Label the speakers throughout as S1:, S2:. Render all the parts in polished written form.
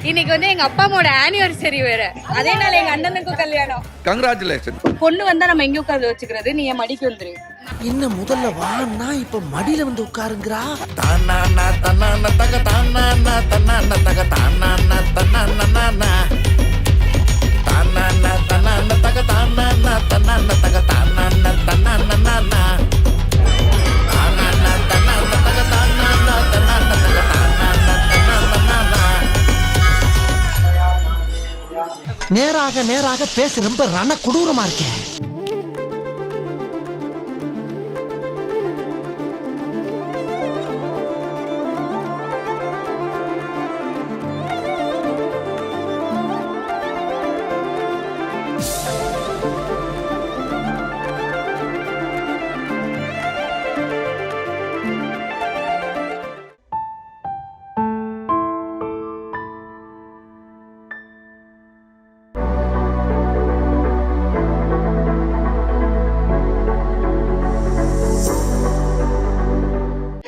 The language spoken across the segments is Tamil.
S1: இன்னைக்கு வந்து எங்க அப்பா அம்மாவோட ஆனிவர்சரி வேற. அதே நாள் எங்க அண்ணனுக்கும் கல்யாணம்.
S2: கங்க்ராச்சுலேஷன்.
S1: பொண்ணு வந்தா நம்ம எங்க உட்கார்ந்து வச்சுக்கிறது, நீ என் மடிக்கு வந்துரு.
S3: இன்னும் முதல்ல வான்னா இப்ப மடியில வந்து உட்காருங்கறா.
S4: தானானா தன்னானா தக தானானா தன்னானா தக தானானா தன்னானா தானானா தன்னானா தக தானானா தன்னானா தக தானானா தன்னானா தானானா தன்னானா தக தானானா தன்னானா தக தானானா தன்னானா.
S3: நேராக நேராக பேச ரொம்ப ரண கொடூரமா இருக்கே.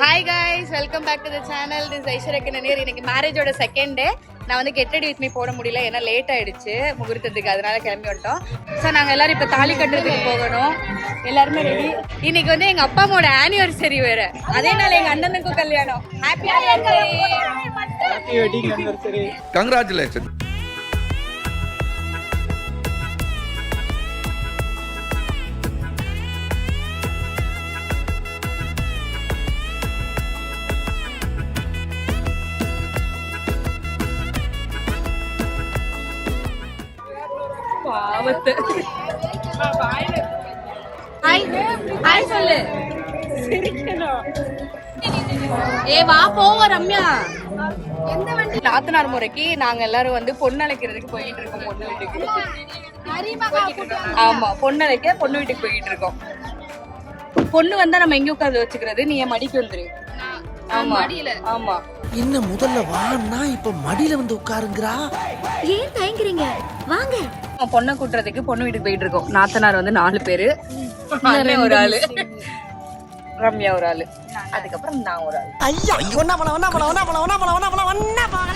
S1: Hi guys, welcome back to the channel. This Aishwarya கிணனியர். இன்னைக்கு மேரேஜோட செகண்ட் டே. நான் வந்து கெட் ரெடி வித் மீ போட முடியல, ஏன்னா லேட் ஆயிடுச்சு முகூர்த்தத்துக்கு, அதனால கிளம்பி வந்துட்டோம். ஸோ நாங்கள் எல்லாரும் இப்போ தாலி கட்டுறதுக்கு போகணும். எல்லாருமே ரெடி. இன்னைக்கு வந்து எங்க அப்பா அம்மாவோட ஆனிவர்சரி வேற. அதே நாள் எங்க அண்ணனுக்கும் கல்யாணம். Happy anniversary.
S2: கங்க்ராச்சுலேஷன்.
S1: பாவத்து. ஹாய் ஹாய் சொல்லு. ஏ வா போவ ரம்யா. எந்த வண்டி? நாத்தனார் முறைக்கு நாங்க எல்லாரும் வந்து பொண்ணு அழைக்கிறதுக்கு போயிட்டு இருக்கோம். பொண்ணு வீட்டுக்கு. ஆமா, பொண்ணு அழைக்க பொண்ணு வீட்டுக்கு போயிட்டு இருக்கோம். பொண்ணு வந்தா நம்ம எங்க உட்கார்ந்து வச்சுக்கிறது, நீ என் மடிக்கு வந்துரு. ஆமா ஆமா.
S3: இன்னும் முதல்ல வான்னா இப்ப மடியில வந்து உட்காருங்கறா.
S5: ஏன் தயங்குறீங்க? வாங்க.
S1: பொண்ணை கூட்டுறதுக்கு பொண்ணு வீட்டுக்கு போயிட்டு இருக்கோம். நாத்தனார் வந்து 4 பேரு. ஒரு ஆளு, ரம்யா ஒரு ஆளு, அதுக்கப்புறம் நான் ஒரு ஆளு.
S3: ஐயா ஒண்ணா போலாம் ஒண்ணா போலாம் ஒண்ணா போலாம் ஒண்ணா போலாம் ஒண்ணா போலாம் ஒண்ணா போலாம்.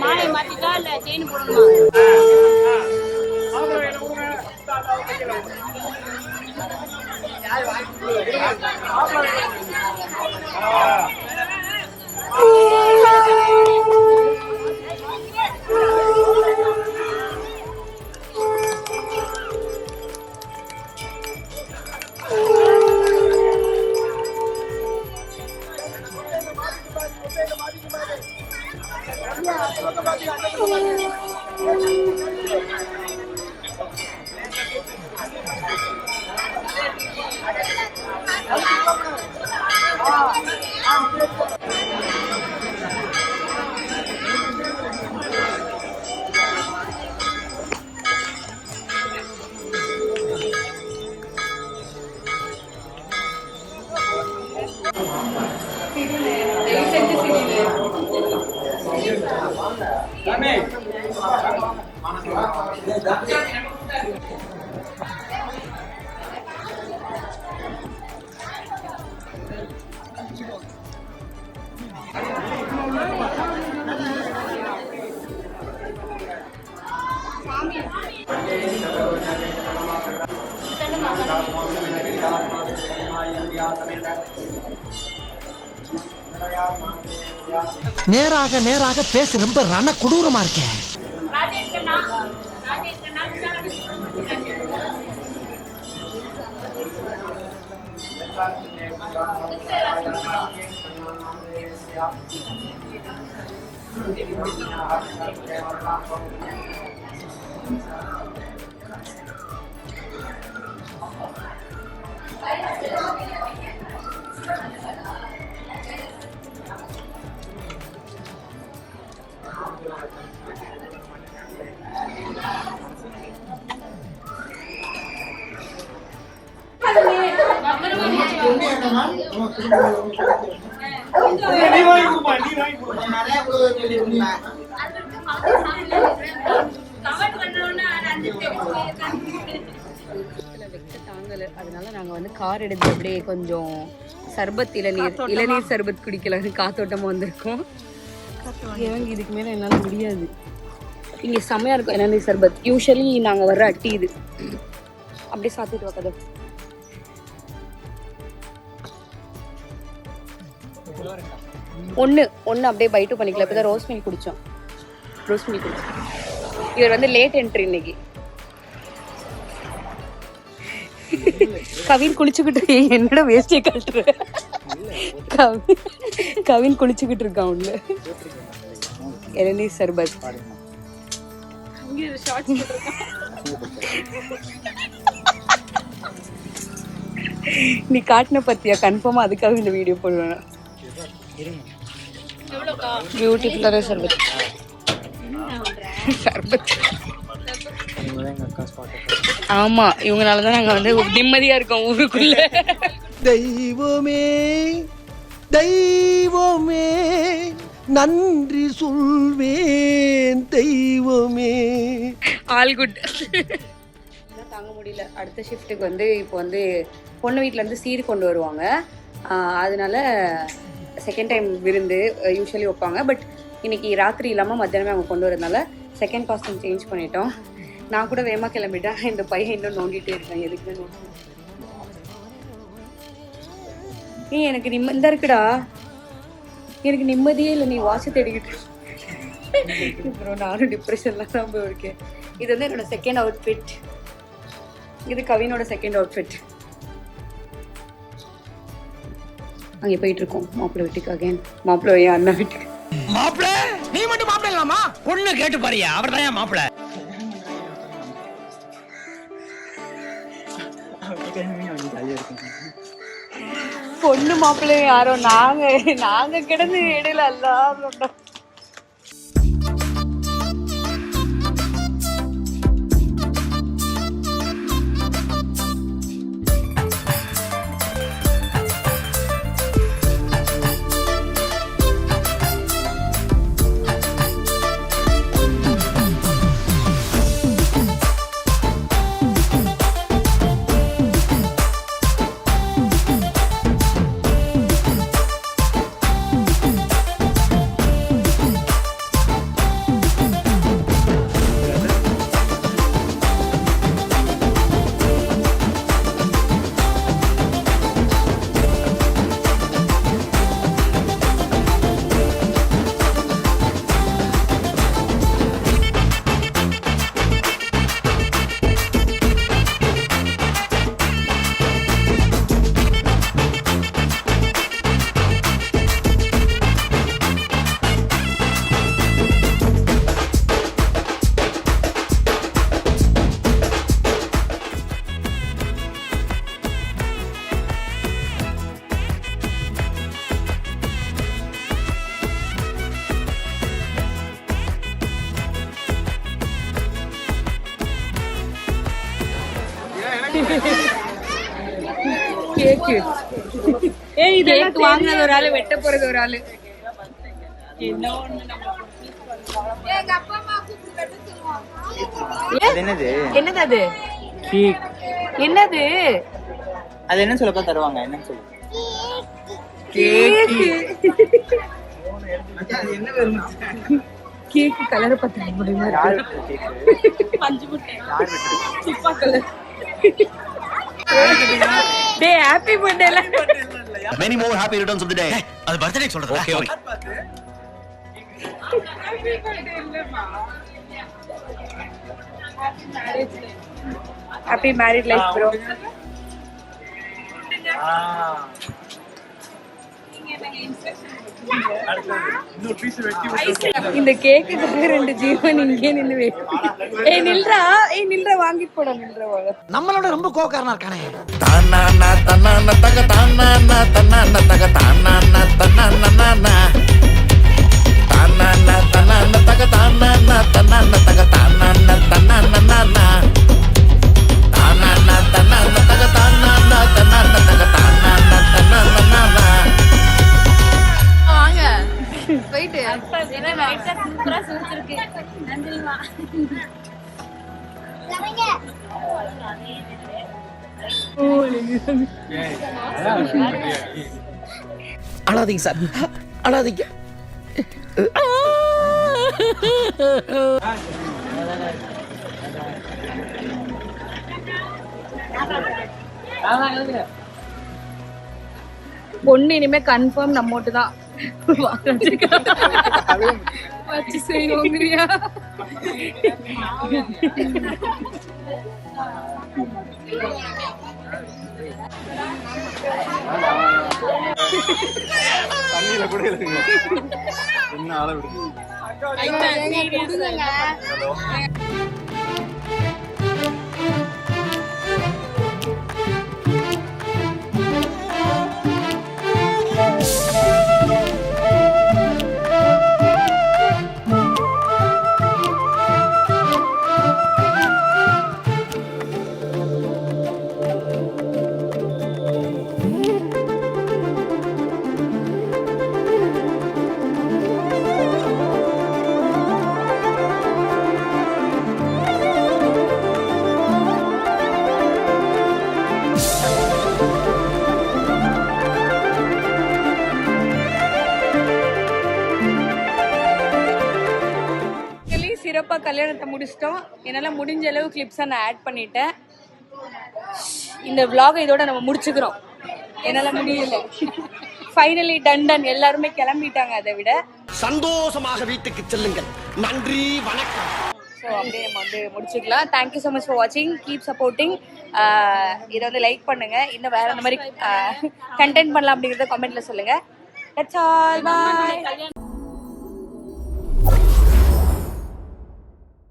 S5: மாலை மாத்திட்டா இல்ல செயின் போடணுமா?
S3: நேராக நேராக பேச ரொம்ப ரண கொடூரமா இருக்கேன்.
S1: தாங்கல, அதனால நாங்க வந்து கார் எடுத்து அப்படியே கொஞ்சம் சர்பத் இளநீர் சர்பத் குடிக்கலாம்னு காத்தோட்டமா வந்திருக்கோம். இவங்க இதுக்கு மேல என்னால முடியாது. இங்க செம்மையா இருக்கும் இளநீர் சர்பத். யூஸ்வலி நாங்க வர்ற அட்டி இது. அப்படியே சாத்திட்டு வைக்கது. ஒன்று அப்படியே பைட்டு பண்ணிக்கலாம். இப்போ தான் ரோஸ் மில்க் குடித்தோம். இவர் வந்து லேட் என்ட்ரி இன்னைக்கு. கவின் குளிச்சுக்கிட்டு என்னோட வேஸ்டியை கழட்டுற. கவின் குளிச்சுக்கிட்டு இருக்கான் உள்ள. இளநீர் சர்பத். நீ காட்டின பத்தியா? கன்ஃபார்மா அதுக்காக இந்த வீடியோ போடுவேன். பியூட்டிஃபுல்லான சர்பத். ஆமா, இவங்கனாலதான் நாங்க வந்து நிம்மதியா இருக்கோம் ஊருக்குள்ள.
S3: தெய்வமே தெய்வமே நன்றி சொல்வேன் தெய்வமே.
S1: All good. தாங்க முடியல. அடுத்த ஷிஃப்ட்டுக்கு வந்து இப்போ வந்து பொண்ணு வீட்டில் இருந்து சீர் கொண்டு வருவாங்க. அதனால செகண்ட் டைம் விருந்து யூஸ்வலி வைப்பாங்க. பட் இன்னைக்கு ராத்திரி இல்லாமல் மத்தியானமே அவங்க கொண்டு வரதுனால செகண்ட் காஸ்டியூம் சேஞ்ச் பண்ணிட்டோம். நான் கூட வேகமாக கிளம்பிட்டேன். இந்த பையன் இன்னும் நோண்டிகிட்டே இருக்கேன். எதுக்கு தான் நோண்டி? எனக்கு நிம்மதியாக இருக்குடா. எனக்கு நிம்மதியே இல்லை. நீ வாட்ச் தேடிக்கிட்டு அப்புறம் நானும் டிப்ரெஷன்லாம் தான் போயிருக்கேன். இது வந்து என்னோட செகண்ட் அவுட்ஃபிட். இது கவினோட செகண்ட் அவுட்ஃபிட். அங்கே போயிட்டு இருக்கோம் மாப்பிள்ளை வீட்டுக்கு. அகைன் மாப்பிள்ளை என் அண்ணா வீட்டுக்கு.
S3: மாப்பிள்ள நீ மட்டும் மாப்பிள்ள இல்லாமா? பொண்ணு கேட்டு பாரியா, அவர் தான் மாப்பிள்ள.
S1: பொண்ணு மாப்பிள்ளை யாரோ நாங்க கிடந்து இடையில எல்லாம் கேக்கு கேக் வாங்குறது ஒரு ஆளு, வெட்ட போறது ஒரு ஆளு.
S6: என்னது
S1: என்னது அது?
S6: கேக்
S1: என்னது
S6: அது என்ன சொல்லப்பா தருவாங்க என்னன்னு சொல்லு
S1: கேக்கு? கேக்கு கலரை பத்தி முடியுமா?
S6: யார் கேக்
S1: பஞ்சு முட்டை
S6: யார் வெட்டுறது?
S1: சிப்பா கலர். டேய் ஹாப்பி பர்த்டேல
S3: many more happy returns of the day. அது பர்த்டே சொல்றது. Okay okay.
S1: Happy married life bro. இந்த கேக்கு ரெண்டு ஜீவன் இங்கே நின்று நில்றா வாங்கிட்டு போட நில்றா.
S3: நம்மளோட ரொம்ப கோக்காரனா இருக்கானே.
S4: தானானா தன்னான தக தானானா தன்னான தக தானானா தன்னானா தானானா தன்னான தக தானானா தன்னான தக தானானா தன்னானா தானானா தன்னான தக தானானா தன்னான தக தானானா தன்னானா.
S1: வாங்க போயிட்டு
S5: சூப்பரா சூச்சிருக்கு. நன்றிமா.
S3: அழாதீங்க சார், அழாதீங்க.
S1: பொண்ணு இனிமே கன்ஃபார்ம் நம்மோட்டு தான் வச்சு செய்வோங்கிறியா?
S6: தண்ணியில கூட இல்லைங்க என்ன அளவு
S1: சிறப்பா கல்யாணத்தை முடிச்சிட்டோம். என்னால முடிஞ்ச அளவு கிளிப்ஸை நான் ஆட் பண்ணிட்டேன். இந்த vlog இதோட நம்ம முடிச்சுக்கிறோம். என்னால முடியல. Finally done. எல்லாருமே கிளம்பிட்டாங்க. அதை விட
S3: சந்தோஷமாக வீட்டுக்கு செல்லுங்கள். நன்றி, வணக்கம்.
S1: ஸோ அப்படியே நம்ம வந்து முடிச்சுக்கலாம். தேங்க்யூ ஸோ மச் ஃபார் வாட்சிங். Keep supporting. இதை வந்து லைக் பண்ணுங்க. இன்னும் வேற அந்த மாதிரி கண்டென்ட் பண்ணலாம் அப்படிங்கிறத கமெண்ட்ல சொல்லுங்க. That's all. பாய்.